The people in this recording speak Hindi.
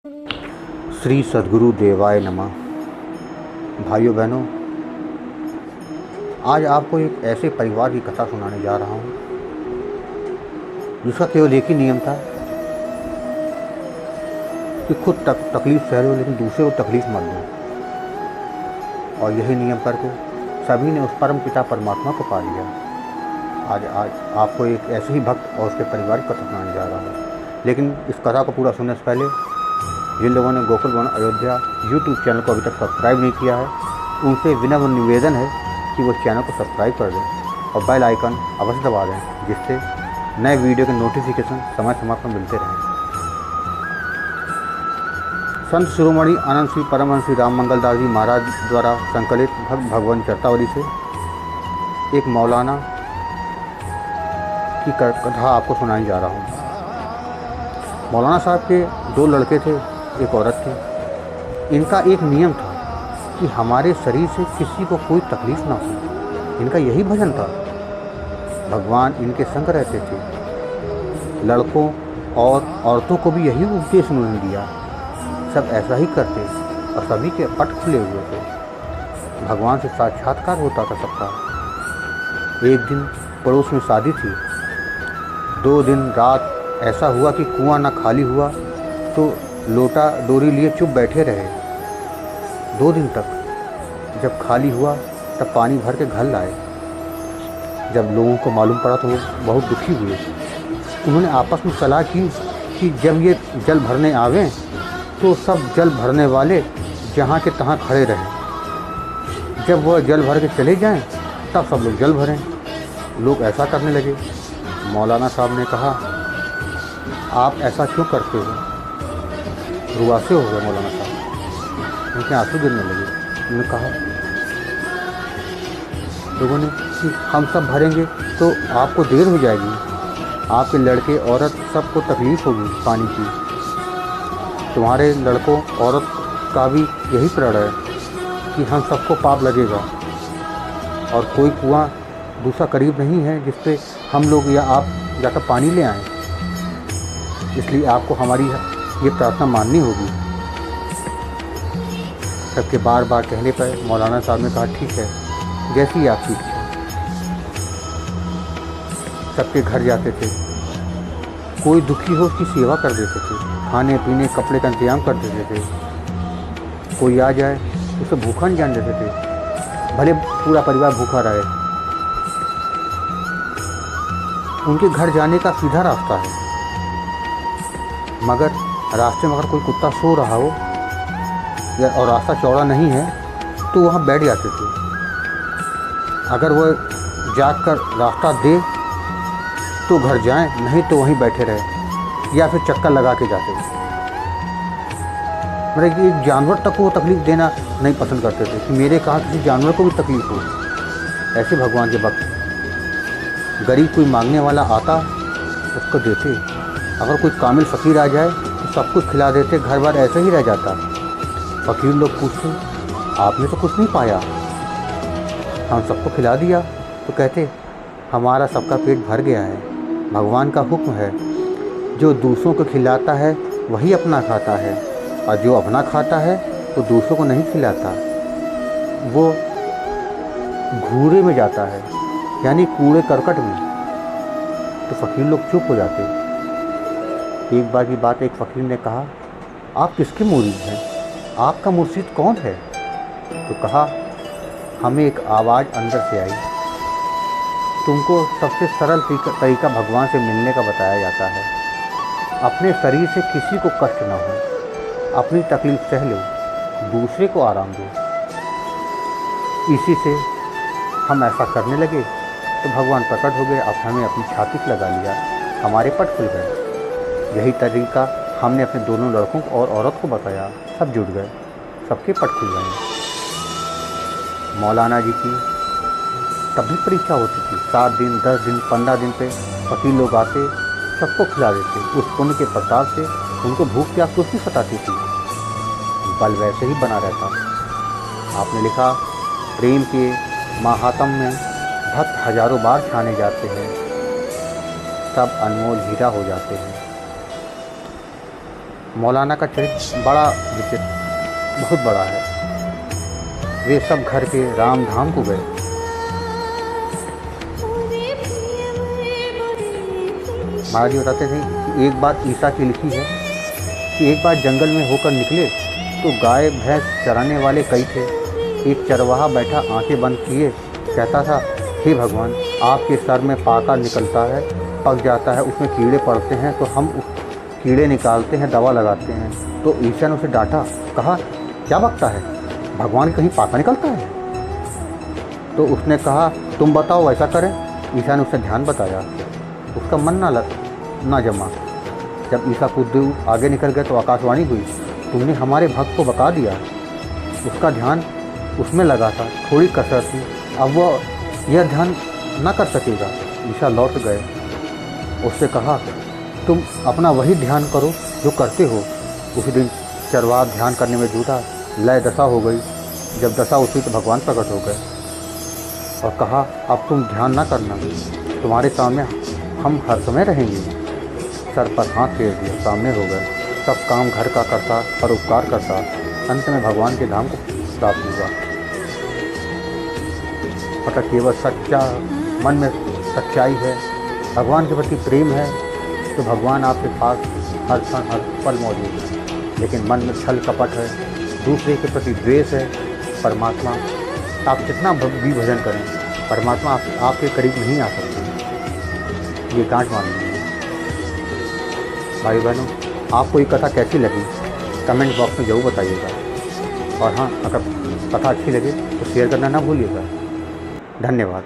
श्री सद्गुरु देवाय नमः। भाइयों बहनों, आज आपको एक ऐसे परिवार की कथा सुनाने जा रहा हूँ जिसका केवल एक ही नियम था कि खुद तकलीफ सह लो लेकिन दूसरे को तकलीफ मत दो। और यही नियम करके सभी ने उस परम पिता परमात्मा को पा लिया। आज आपको एक ऐसे ही भक्त और उसके परिवार की कथा सुनाने जा रहा हूँ। लेकिन इस कथा को पूरा सुनने से पहले जिन लोगों ने Gokul one Ayodhya YouTube channel को अभी तक सब्सक्राइब नहीं किया है, उनसे विनम्र निवेदन है कि वो चैनल को सब्सक्राइब कर दें और बेल आइकन अवश्य दबा दें, जिससे नए वीडियो के नोटिफिकेशन समय समय पर मिलते रहें। संत शिरोमणि आनंद श्री परमहंस श्री राम मंगल दास जी महाराज द्वारा संकलित भक्त भगवान चर्तावली से एक मौलाना की कथा आपको सुनाई जा रहा हूँ। मौलाना साहब के दो लड़के थे, एक औरत थी। इनका एक नियम था कि हमारे शरीर से किसी को कोई तकलीफ़ ना हो। इनका यही भजन था। भगवान इनके संग रहते थे। लड़कों और औरतों को भी यही उपदेश उन्होंने दिया। सब ऐसा ही करते और सभी के पट खुले हुए थे। भगवान से साक्षात्कार होता था सबका। एक दिन पड़ोस में शादी थी। 2 दिन रात ऐसा हुआ कि कुआं ना खाली हुआ तो लोटा डोरी लिए चुप बैठे रहे। 2 दिन तक जब खाली हुआ तब पानी भर के घर लाए। जब लोगों को मालूम पड़ा तो वो बहुत दुखी हुए। उन्होंने आपस में सलाह की कि जब ये जल भरने आवें तो सब जल भरने वाले जहाँ के तहाँ खड़े रहें। जब वह जल भर के चले जाएं तब सब लोग जल भरें। लोग ऐसा करने लगे। मौलाना साहब ने कहा, आप ऐसा क्यों करते हो? रुआसे हो गए मौलाना साहब, उनके आंसू गिरने लगे। उन्होंने कहा, लोगों ने कि हम सब भरेंगे तो आपको देर हो जाएगी, आपके लड़के औरत सबको तकलीफ़ होगी पानी की। तुम्हारे लड़कों औरत का भी यही प्रण है कि हम सबको पाप लगेगा और कोई कुआं दूसरा करीब नहीं है जिससे हम लोग या आप जाकर पानी ले आएँ। इसलिए आपको हमारी ये प्रार्थना माननी होगी। सबके बार बार कहने पर मौलाना साहब ने कहा, ठीक है, जैसी आपकी इच्छा। सबके घर जाते थे। कोई दुखी हो उसकी सेवा कर देते थे। खाने पीने कपड़े का इंतजाम कर देते थे। कोई आ जाए उसे भूखा नहीं जाने देते थे, भले पूरा परिवार भूखा रहे। उनके घर जाने का सीधा रास्ता है, मगर रास्ते में अगर कोई कुत्ता सो रहा हो या और रास्ता चौड़ा नहीं है तो वहाँ बैठ जाते थे। अगर वह जाग कर रास्ता दे तो घर जाएं, नहीं तो वहीं बैठे रहे या फिर चक्कर लगा के जाते थे। मतलब कि एक जानवर तक को तकलीफ़ देना नहीं पसंद करते थे कि मेरे कहाँ किसी जानवर को भी तकलीफ़ हो। ऐसे भगवान के भक्त। गरीब कोई मांगने वाला आता उसको देते। अगर कोई कामिल फ़कीर आ जाए तो सब कुछ खिला देते, घर बार ऐसे ही रह जाता। फ़कीर लोग पूछते, आपने तो कुछ नहीं पाया, हम सबको खिला दिया। तो कहते, हमारा सबका पेट भर गया है। भगवान का हुक्म है, जो दूसरों को खिलाता है वही अपना खाता है, और जो अपना खाता है वो दूसरों को नहीं खिलाता, वो घूरे में जाता है, यानी कूड़े करकट में। तो फ़कीर लोग चुप हो जाते। एक बार की बात, एक फ़कीर ने कहा, आप किसके मुरीद हैं? आपका मुर्शिद कौन है? तो कहा, हमें एक आवाज़ अंदर से आई, तुमको सबसे सरल तरीका भगवान से मिलने का बताया जाता है। अपने शरीर से किसी को कष्ट ना हो, अपनी तकलीफ़ सह लो, दूसरे को आराम दो। इसी से हम ऐसा करने लगे तो भगवान प्रकट हो गए। अब हमें अपनी छाती से लगा लिया, हमारे पट खुल गए। यही तरीका हमने अपने दोनों लड़कों और औरत को बताया, सब जुट गए, सबके पट खुल गए। मौलाना जी की तब भी परीक्षा होती थी। 7 दिन 10 दिन 15 दिन पे फ़कीर लोग आते, सबको खिला देते। उस पुण्य के प्रताप से उनको भूख प्यास कुछ नहीं सताती थी, बल वैसे ही बना रहता। आपने लिखा, प्रेम के महात्म में भक्त हजारों बार छाने जाते हैं, सब अनमोल हीरा हो जाते हैं। मौलाना का चरित्र बड़ा विचित्र, बहुत बड़ा है। वे सब घर के राम धाम को गए। महाराज जी बताते थे कि एक बात ईसा की लिखी है कि एक बार जंगल में होकर निकले तो गाय भैंस चराने वाले कई थे। एक चरवाहा बैठा आंखें बंद किए कहता था, हे भगवान, आपके सर में पाका निकलता है, पक जाता है, उसमें कीड़े पड़ते हैं तो हम उस कीड़े निकालते हैं, दवा लगाते हैं। तो ईसा ने उसे डांटा, कहा, क्या बकता है, भगवान कहीं पाका निकलता है? तो उसने कहा, तुम बताओ ऐसा करें। ईसा ने उसे ध्यान बताया, उसका मन ना जमा। जब ईसा कुछ दूर आगे निकल गए तो आकाशवाणी हुई, तुमने हमारे भक्त को बका दिया। उसका ध्यान उसमें लगा था, थोड़ी कसर थी, अब वह यह ध्यान न कर सकेगा। ईसा लौट गए, उससे कहा, तुम अपना वही ध्यान करो जो करते हो। उसी दिन चरवाहा ध्यान करने में जुटा, लय दशा हो गई। जब दशा उठी तो भगवान प्रकट हो गए और कहा, अब तुम ध्यान ना करना, तुम्हारे सामने हम हर समय रहेंगे। सर पर हाथ फेर दिया, सामने हो गए। सब काम घर का करता, परोपकार करता, अंत में भगवान के धाम को प्राप्त हुआ। मतलब केवल सच्चा मन में सच्चाई है, भगवान के प्रति प्रेम है, तो भगवान आपके पास हर क्षण हर पल मौजूद है। लेकिन मन में छल कपट है, दूसरे के प्रति द्वेष है, परमात्मा आप कितना भी भजन करें, परमात्मा आपके करीब नहीं आ सकते। ये गांठ माननी है। भाई बहनों, आपको ये कथा कैसी लगी कमेंट बॉक्स में ज़रूर बताइएगा। और हाँ, अगर कथा अच्छी लगे तो शेयर करना ना भूलिएगा। धन्यवाद।